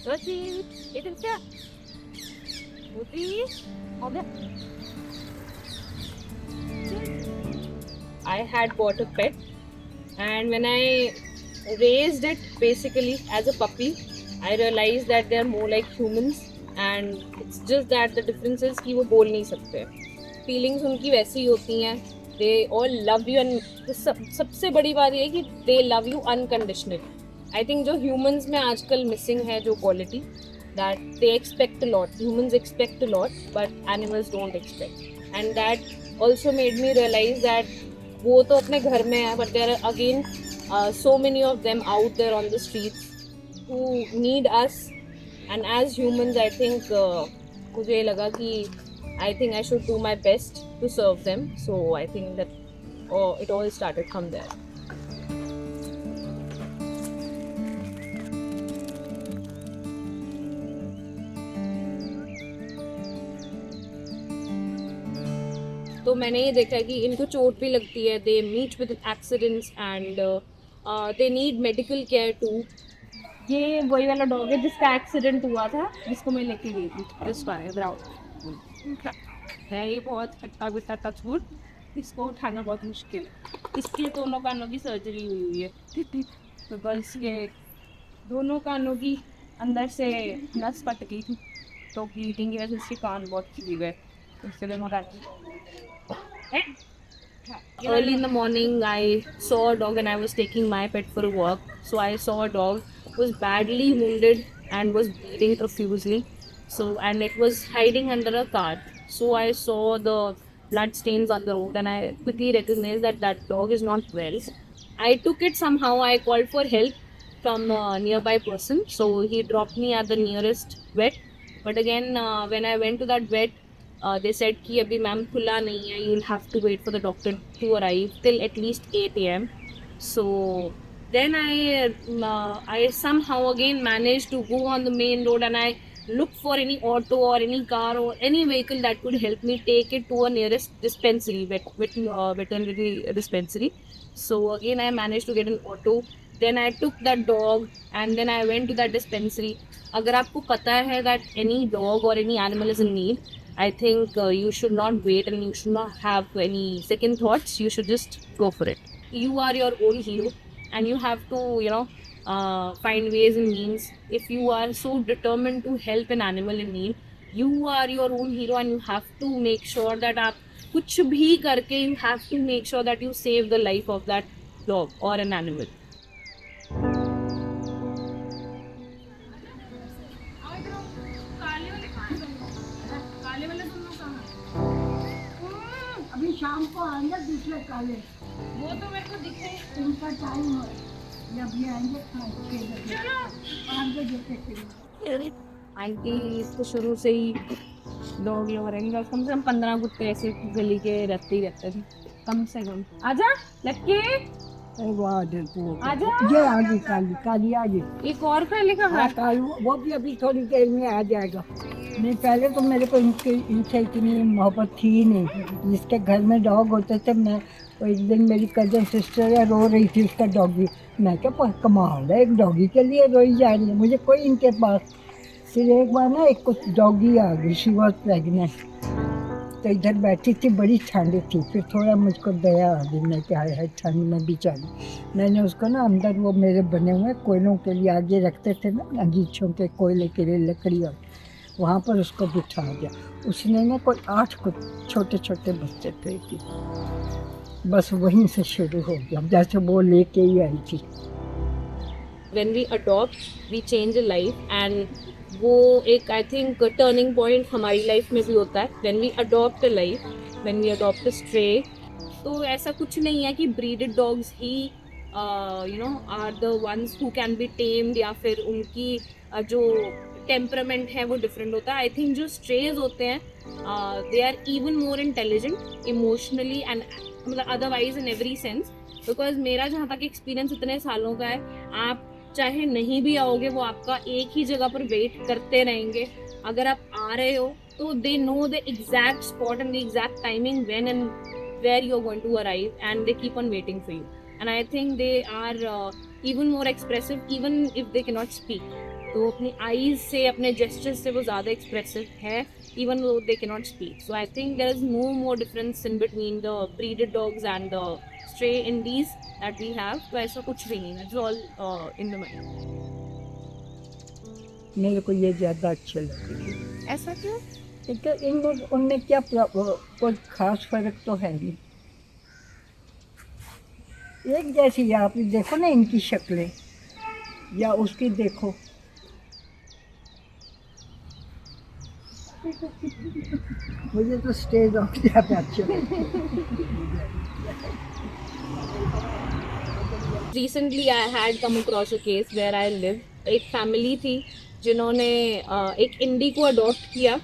Rosie, eating stuff. Rosie, all that. I had bought a pet, and when I raised it basically as a puppy, I realized that they are more like humans, and it's just that the difference is कि वो बोल नहीं सकते. Feelings उनकी वैसी ही होती हैं. They all love you, and सबसे बड़ी बात ये है कि they love you unconditionally. I think जो humans में आजकल missing है जो quality, that they expect a lot. Humans expect a lot, but animals don't expect. And that also made me realize that वो तो अपने घर में है, but there are again so many of them out there on the streets who need us. And as humans, I think मुझे ये लगा कि I think I should do my best to serve them. So I think that it all started from there. तो मैंने ये देखा है कि इनको चोट भी लगती है. They meet with accidents and they need medical care too. ये वही वाला डॉग है जिसका एक्सीडेंट हुआ था, जिसको मैं लेके गई थी दिस ब्राउन है. ये बहुत खट्टा बिट्टा टचवुड, इसको उठाना बहुत मुश्किल है. इसके दोनों कानों की सर्जरी हुई है, तो इसके दोनों कानों की अंदर से नस फट गई थी, तो ब्लीडिंग की वजह से इसके कान बहुत खिल गए. इसके दोनों कान. Early in the morning, I saw a dog and I was taking my pet for a walk. So I saw a dog was badly wounded and was bleeding profusely. And it was hiding under a car. So I saw the blood stains on the road and I quickly recognized that that dog is not well. I took it somehow. I called for help from a nearby person. So he dropped me at the nearest vet. But again, when I went to that vet, they said कि अभी ma'am खुला नहीं है, you'll have to wait for the doctor to arrive till at least 8 a.m. So then I somehow again managed to go on the main road and I looked for any auto or any car or any vehicle that could help me take it to a nearest dispensary, veterinary dispensary. So again I managed to get an auto. Then I took that dog and then I went to that dispensary. अगर आपको पता है that any dog or any animal is in need, I think you should not wait and you should not have any second thoughts. You should just go for it. You are your own hero and you have to, find ways and means. If you are so determined to help an animal in need, you are your own hero and you have to make sure that आप कुछ भी करके you have to make sure that you save the life of that dog or an animal. अभी शाम को आएंगे दूसरे काले, वो तो मेरे को दिखे. उनका टाइम है जब ये आएंगे 6 बजे 5 बजे के. आंटी तो शुरू से ही डॉग लवर है. कम से कम 15 कुत्ते ऐसे गली के रहते ही रहते थे कम से कम. आजा लक्की, आजा. ये आ गई काली, काली आ गई. एक और काली का हाँ काली, वो भी अभी थोड़ी देर में आ जाएगा. नहीं पहले तो मेरे को इनसे इतनी मोहब्बत थी ही नहीं. जिसके घर में डॉग होते थे, मैं एक दिन मेरी कजन सिस्टर रो रही थी उसका डॉगी. मैं क्या कमाल है, एक डॉगी के लिए रोई जा रही है. मुझे कोई इनके पास. फिर एक बार ना एक कुछ डॉगी आ गई, शी वॉज प्रेगनेंट. तो इधर बैठी थी, बड़ी ठंड थी. फिर थोड़ा मुझको दया आ गई. मैं क्या है ठंड में बेचारी. मैंने उसको ना अंदर वो मेरे बने हुए कोयलों के लिए आगे रखते थे ना, अंगीठों के कोयले के लिए लकड़ी, और वहाँ पर उसको बिठा दिया. उसने ना कोई 8 छोटे छोटे बच्चे थे कि बस वहीं से शुरू हो गया, जैसे वो लेके ही आई थी. When we adopt, we change a life and वो एक आई थिंक टर्निंग पॉइंट हमारी लाइफ में भी होता है. When we adopt a life, when we adopt a stray, तो ऐसा कुछ नहीं है कि breeded dogs he are the ones who can be tamed या फिर उनकी जो टेम्परामेंट है वो डिफरेंट होता है. आई थिंक जो स्ट्रेज होते हैं they are even more intelligent emotionally and मतलब otherwise in every sense. Because मेरा जहाँ तक एक्सपीरियंस इतने सालों का है, आप चाहे नहीं भी आओगे वो आपका एक ही जगह पर वेट करते रहेंगे. अगर आप आ रहे हो तो they know the exact spot and the exact timing when and where you are going to arrive and they keep on waiting for you. And I think they are even more expressive even if they cannot speak. तो अपनी eyes से, अपने gestures से वो ज़्यादा expressive है, even वो they can not speak. So I think there is no more difference in between the breeded dogs and the stray indies that we have. तो ऐसा कुछ भी नहीं है, it's all in the mind. मेरे को ये ज़्यादा अच्छे लगते हैं. ऐसा क्यों? क्योंकि इनमें उनमें क्या कोई खास फर्क तो है नहीं, एक जैसी है. आप देखो ना इनकी शक्लें, या उसकी देखो. मुझे तो स्टेज ऑफ ज़्यादा अच्छे लगते हैं. Recently I had come across a case where I live. एक फैमिली थी जिन्होंने एक इंडी को अडॉप्ट किया,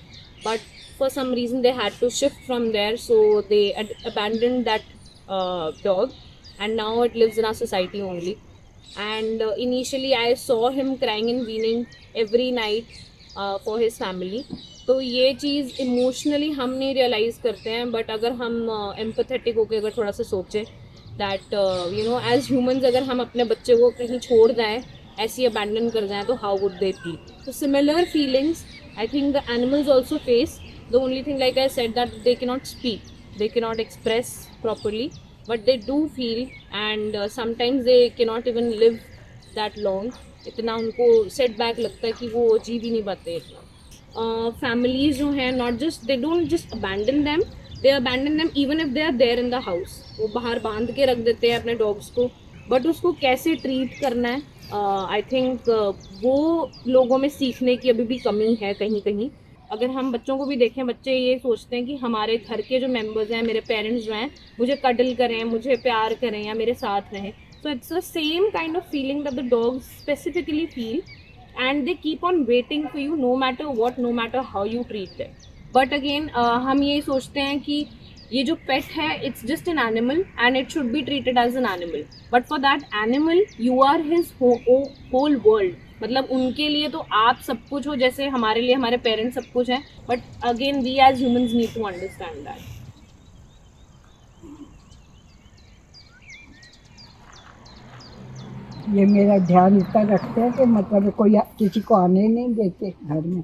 but for some reason they had to shift from there, so they abandoned that dog and now it lives in our society only. And initially I saw him crying and weaning every night for his family. तो ये चीज़ emotionally हम नहीं realise करते हैं, but अगर हम empathetic होकर अगर थोड़ा सा सोचें that you know as humans, अगर हम अपने बच्चे को कहीं छोड़ जाएं, ऐसी अबैंडन कर जाएं, तो हाउ वुड दे फील? तो similar feelings I think the animals also face. The only thing, like I said, that they can not speak, they can not express properly, but they do feel. And sometimes they can not even live that long. इतना उनको setback लगता है कि वो जी भी नहीं पाते. Families जो हैं, not just, they don't just abandon them, they abandon them even if they are there in the house. वो बाहर बांध के रख देते हैं अपने डॉग्स को, बट उसको कैसे ट्रीट करना है, आई थिंक वो लोगों में सीखने की अभी भी कमी है कहीं कहीं. अगर हम बच्चों को भी देखें, बच्चे ये सोचते हैं कि हमारे घर के जो मेंबर्स हैं, मेरे पेरेंट्स जो हैं, मुझे कडल करें, मुझे प्यार करें या मेरे साथ रहें. So it's the same kind of feeling that the dogs specifically feel, and they keep on waiting for you no matter what, no matter how you treat them. But again हम ये सोचते हैं कि ये जो पेट है, it's just an animal and it should be treated as an animal, but for that animal you are his whole world. मतलब उनके लिए तो आप सब कुछ हो, जैसे हमारे लिए हमारे पेरेंट्स सब कुछ हैं, but again we as humans need to understand that. ये मेरा ध्यान इतना रखते हैं कि मतलब कोई किसी को आने नहीं देते घर में.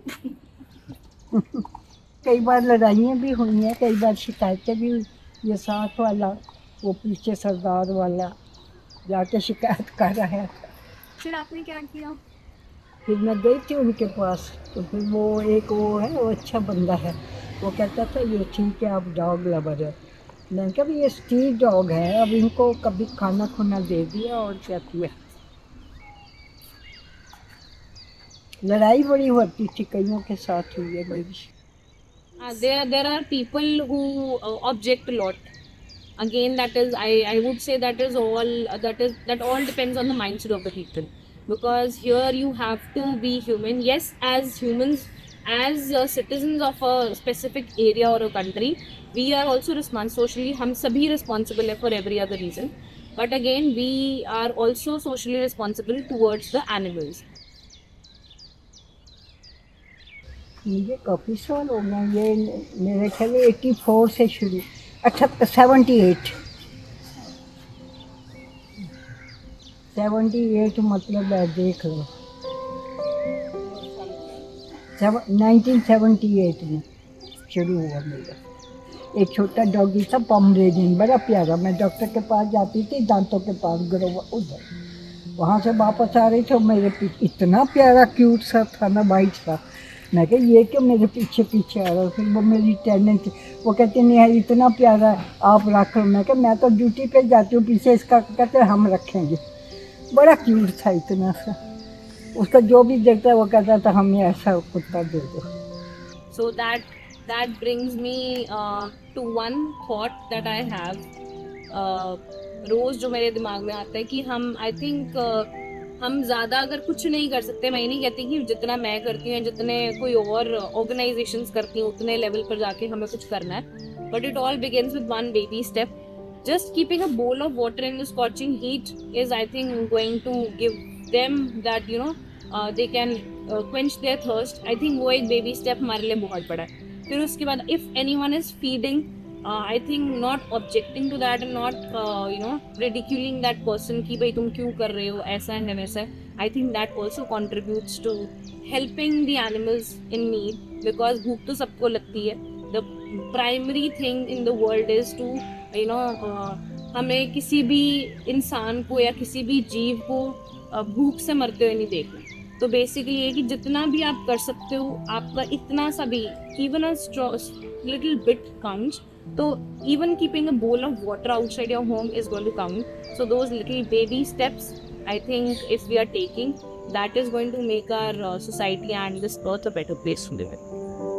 कई बार लड़ाइयाँ भी हुई हैं, कई बार शिकायतें भी हुई. ये साथ वाला, वो पीछे सरदार वाला जाके शिकायत कर रहा है. फिर आपने क्या किया? फिर मैं गई थी उनके पास, तो फिर वो एक वो है, वो अच्छा बंदा है, वो कहता था ये ठीक है, आप डॉग लवर है. मैंने कहा ये स्ट्रीट डॉग है, अब इनको कभी खाना खुना दे दिया और क्या किया. लड़ाई बड़ी होती थी, कईयों के साथ हुई है मेरी. There are people who object a lot. Again, that is, I would say that is all, that all depends on the mindset of the people, because here you have to be human. Yes, as humans, as citizens of a specific area or a country, we are also socially हम सभी responsible है for every other reason, but again we are also socially responsible towards the animals. मुझे काफ़ी साल हो गए, ये मेरे ख्याल 84 से शुरू, 78 मतलब है, देख लो. 1978 में शुरू हुआ मेरा. एक छोटा डॉगी था पोमरेनियन, बड़ा प्यारा. मैं डॉक्टर के पास जाती थी, दांतों के पास, ग्रोवर उधर. वहाँ से वापस आ रही थी, मेरे पीछे इतना प्यारा क्यूट सा था ना, वाइट सा. मैं कहा ये क्यों मेरे पीछे पीछे आ रहा है. फिर वो मेरी टेनेंट, वो कहते नहीं है इतना प्यारा है, आप रख लो. मैं कहा मैं तो ड्यूटी पे जाती हूँ, पीछे इसका. कहते हम रखेंगे. बड़ा क्यूट था, इतना सा. उसका जो भी देखता है वो कहता था हमें ऐसा कुत्ता दे दो. So that brings me to one thought that I have. रोज़ जो मेरे दिमाग में आता है कि हम, I think हम ज़्यादा अगर कुछ नहीं कर सकते, मैं ये नहीं कहती कि जितना मैं करती हूँ, जितने कोई और ऑर्गेनाइजेशंस करती हैं, उतने लेवल पर जाके हमें कुछ करना है. But it all begins with one baby step. Just keeping a bowl of water in the scorching heat is, I think, going to give them that, you know, they can quench their thirst. I think वो एक baby step हमारे लिए बहुत बड़ा है. फिर उसके बाद if anyone is feeding, I think not objecting to that and not, you know, ridiculing that person कि भाई तुम क्यों कर रहे हो, ऐसा है वैसा है. I think that also contributes to helping the animals in need, because भूख तो सबको लगती है. The primary thing in the world is to हमें किसी भी इंसान को या किसी भी जीव को भूख से मरते हुए नहीं देखना. तो बेसिकली ये कि जितना भी आप कर सकते हो, आपका इतना सा भी, even a little bit counts. तो even keeping a bowl of water outside your home is going to count. So those little baby steps, I think if we are taking, that is going to make our society and this earth a better place to live in.